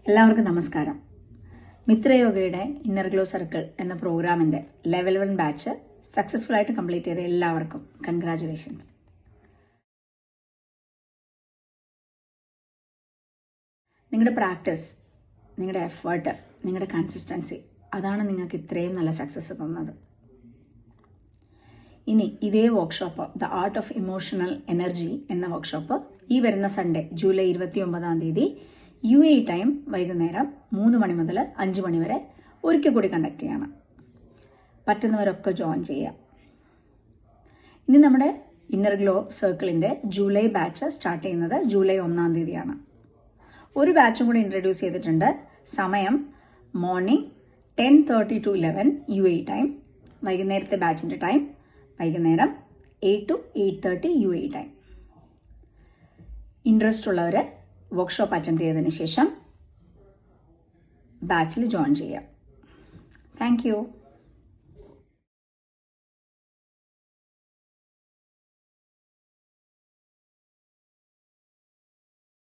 എല്ലാവർക്കും നമസ്കാരം. മിത്രയോഗയുടെ inner glow circle എന്ന പ്രോഗ്രാമിന്റെ ലെവൽ 1 ബാച്ച് സക്സസ്ഫുൾ ആയിട്ട് കംപ്ലീറ്റ് ചെയ്ത എല്ലാവർക്കും കൺഗ്രാറ്റുലേഷൻസ്. നിങ്ങളുടെ പ്രാക്ടീസ്, നിങ്ങളുടെ എഫേർട്ട്, നിങ്ങളുടെ കൺസിസ്റ്റൻസി അതാണ് നിങ്ങൾക്ക് ഇത്രയും നല്ല സക്സസ് തന്നത്. ഇനി ഇതേ workshop the art of emotional energy എന്ന വർക്ക്ഷോപ്പ് ഈ വരുന്ന സൺഡേ ജൂലൈ 29 UAE ടൈം വൈകുന്നേരം 3 മണി മുതൽ 5 മണി വരെ ഒരിക്കൽ കൂടി കണ്ടക്ട് ചെയ്യണം. പറ്റുന്നവരൊക്കെ ജോയിൻ ചെയ്യാം. ഇനി നമ്മുടെ ഇന്നർ ഗ്ലോ സർക്കിളിന്റെ ജൂലൈ ബാച്ച് സ്റ്റാർട്ട് ചെയ്യുന്നത് ജൂലൈ 1 ഒരു ബാച്ചും കൂടി ഇൻട്രൊഡ്യൂസ് ചെയ്തിട്ടുണ്ട്. സമയം മോർണിംഗ് 10:30 to 11 UAE ടൈം. വൈകുന്നേരത്തെ ബാച്ചിന്റെ ടൈം വൈകുന്നേരം 8 to 8:30 UAE ടൈം. ഇൻട്രസ്റ്റ് ഉള്ളവര് വർക്ക്ഷോപ്പ് അറ്റൻഡ് ചെയ്തതിനു ശേഷം ബാച്ചിൽ ജോയിൻ ചെയ്യാം. Thank you.